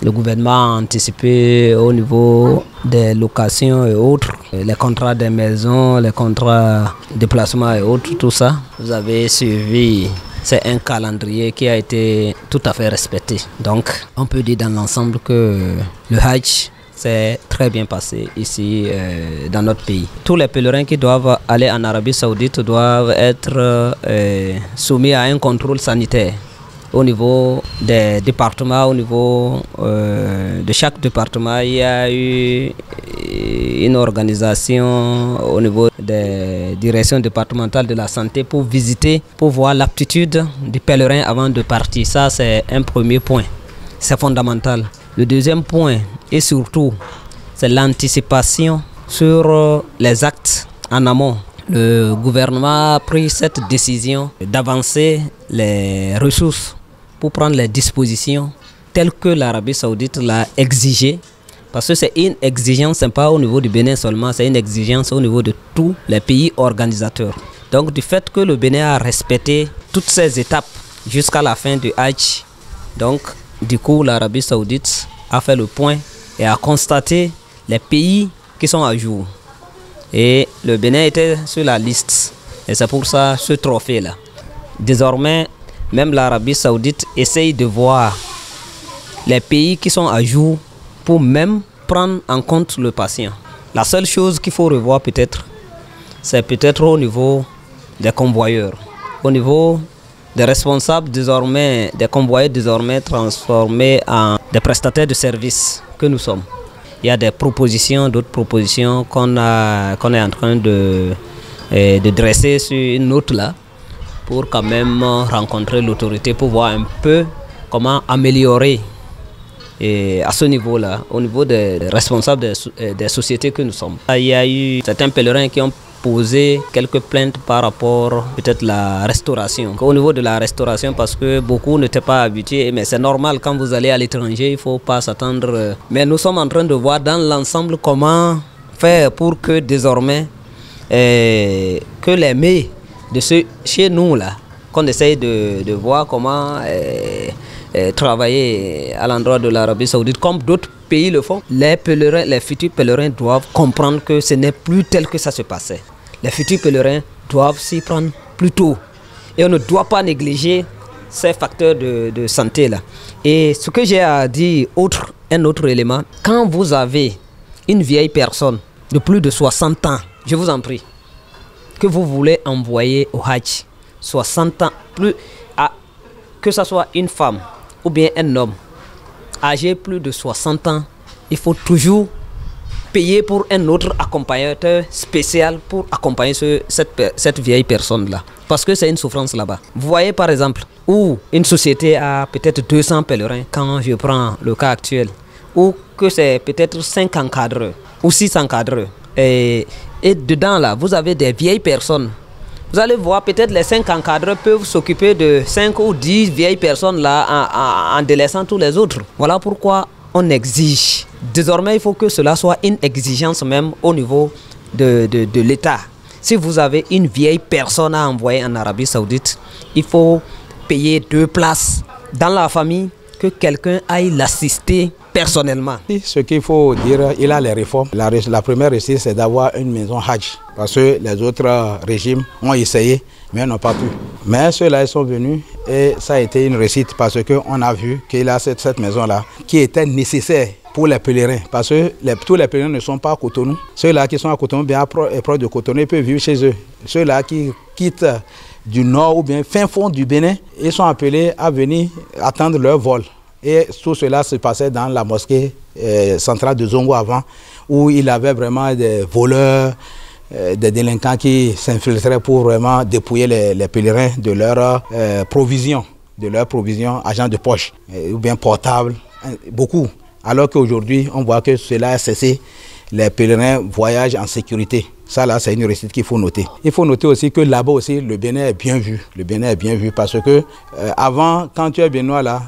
Le gouvernement a anticipé au niveau des locations et autres, les contrats des maisons, les contrats de placement et autres, tout ça. Vous avez suivi, c'est un calendrier qui a été tout à fait respecté. Donc, on peut dire dans l'ensemble que le Hajj s'est très bien passé ici dans notre pays. Tous les pèlerins qui doivent aller en Arabie Saoudite doivent être soumis à un contrôle sanitaire. Au niveau des départements, au niveau de chaque département, il y a eu une organisation au niveau des directions départementales de la santé pour visiter, pour voir l'aptitude du pèlerin avant de partir. Ça, c'est un premier point. C'est fondamental. Le deuxième point, et surtout, c'est l'anticipation sur les actes en amont. Le gouvernement a pris cette décision d'avancer les ressources pour prendre les dispositions telles que l'Arabie Saoudite l'a exigé. Parce que c'est une exigence, ce n'est pas au niveau du Bénin seulement, c'est une exigence au niveau de tous les pays organisateurs. Donc du fait que le Bénin a respecté toutes ces étapes jusqu'à la fin du Hajj, donc du coup l'Arabie Saoudite a fait le point et a constaté les pays qui sont à jour. Et le Bénin était sur la liste. Et c'est pour ça ce trophée-là. Désormais, même l'Arabie Saoudite essaye de voir les pays qui sont à jour pour même prendre en compte le patient. La seule chose qu'il faut revoir peut-être, c'est peut-être au niveau des convoyeurs, au niveau des responsables désormais, des convoyeurs désormais transformés en des prestataires de services que nous sommes. Il y a des propositions, d'autres propositions qu'on est en train de dresser sur une note là, pour quand même rencontrer l'autorité, pour voir un peu comment améliorer à ce niveau-là, au niveau des responsables des sociétés que nous sommes. Il y a eu certains pèlerins qui ont posé quelques plaintes par rapport peut-être la restauration. Au niveau de la restauration, parce que beaucoup n'étaient pas habitués, mais c'est normal quand vous allez à l'étranger, il ne faut pas s'attendre. Mais nous sommes en train de voir dans l'ensemble comment faire pour que désormais que les mets de chez nous là, qu'on essaye de voir comment travailler à l'endroit de l'Arabie Saoudite, comme d'autres pays le font. Les pèlerins, les futurs pèlerins doivent comprendre que ce n'est plus tel que ça se passait. Les futurs pèlerins doivent s'y prendre plus tôt. Et on ne doit pas négliger ces facteurs de santé là. Et ce que j'ai à dire, un autre élément, quand vous avez une vieille personne de plus de 60 ans, je vous en prie, que vous voulez envoyer au Hajj, 60 ans, que ce soit une femme ou bien un homme, âgé plus de 60 ans, il faut toujours payer pour un autre accompagnateur spécial pour accompagner cette vieille personne-là. Parce que c'est une souffrance là-bas. Vous voyez par exemple, où une société a peut-être 200 pèlerins, quand je prends le cas actuel, ou que c'est peut-être 5 encadreurs ou 6 encadreurs. Et dedans là, vous avez des vieilles personnes. Vous allez voir, peut-être les 5 encadreurs peuvent s'occuper de 5 ou 10 vieilles personnes là en délaissant tous les autres. Voilà pourquoi on exige. Désormais, il faut que cela soit une exigence même au niveau de l'État. Si vous avez une vieille personne à envoyer en Arabie Saoudite, il faut payer 2 places dans la famille, que quelqu'un aille l'assister personnellement. Ce qu'il faut dire, il a les réformes. La première réussite, c'est d'avoir une maison Hajj. Parce que les autres régimes ont essayé, mais n'ont pas pu. Mais ceux-là, ils sont venus et ça a été une réussite parce qu'on a vu qu'il a cette maison-là qui était nécessaire pour les pèlerins. Parce que tous les pèlerins ne sont pas à Cotonou. Ceux-là qui sont à Cotonou, bien proches de Cotonou, ils peuvent vivre chez eux. Ceux-là qui quittent du nord ou bien fin fond du Bénin, ils sont appelés à venir attendre leur vol. Et tout cela se passait dans la mosquée centrale de Zongo avant, où il y avait vraiment des voleurs, des délinquants qui s'infiltraient pour vraiment dépouiller les pèlerins de leurs provisions, agents de poche, ou bien portables, beaucoup. Alors qu'aujourd'hui, on voit que cela a cessé, les pèlerins voyagent en sécurité. Ça là, c'est une réussite qu'il faut noter. Il faut noter aussi que là-bas aussi, le Bénin est bien vu. Le Bénin est bien vu parce que avant, quand tu es béninois là,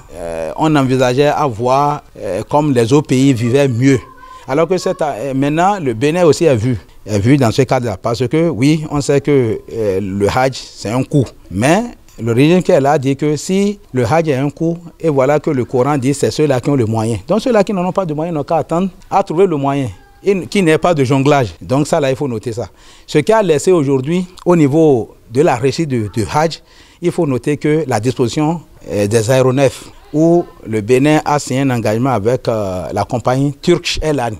on envisageait à voir comme les autres pays vivaient mieux. Alors que maintenant, le Bénin aussi est vu dans ce cadre-là. Parce que oui, on sait que le Hajj, c'est un coût. Mais Le régime qui est là dit que si le Hajj a un coût, et voilà que le Coran dit c'est ceux-là qui ont le moyen. Donc ceux-là qui n'en ont pas de moyen n'ont qu'à attendre à trouver le moyen. Et qui n'est pas de jonglage. Donc ça là, il faut noter ça. Ce qui a laissé aujourd'hui au niveau de la réussite de Hajj, il faut noter que la disposition des aéronefs où le Bénin a signé un engagement avec la compagnie Turkish Airlines.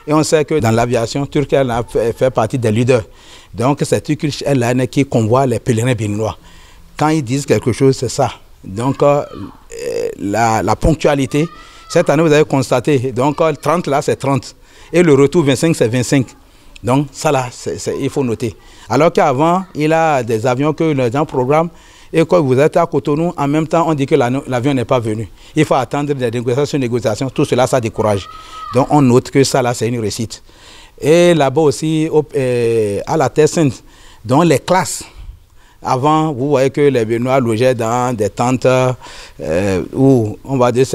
Et on sait que dans l'aviation, Turkish Airlines fait partie des leaders. Donc c'est Turkish Airlines qui convoie les pèlerins béninois. Quand ils disent quelque chose, c'est ça. Donc la ponctualité, cette année vous avez constaté, donc 30 là c'est 30. Et le retour 25 c'est 25. Donc ça là, il faut noter. Alors qu'avant, il y a des avions que les gens programment. Et quand vous êtes à Cotonou, en même temps, on dit que l'avion n'est pas venu. Il faut attendre des négociations, tout cela, ça décourage. Donc on note que ça là, c'est une réussite. Et là-bas aussi, à la Terre Sainte, dans les classes, avant, vous voyez que les Béninois logeaient dans des tentes où, on va dire,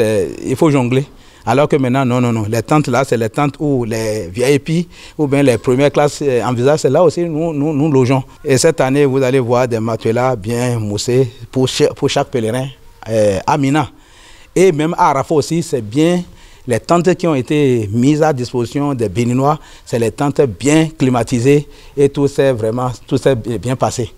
il faut jongler. Alors que maintenant, non. Les tentes là, c'est les tentes où les VIP ou bien les premières classes envisagent. C'est là aussi nous logeons. Et cette année, vous allez voir des matelas bien moussés pour chaque pèlerin à Mina. Et même à Arafat aussi, c'est bien les tentes qui ont été mises à disposition des Béninois. C'est les tentes bien climatisées et tout s'est bien passé.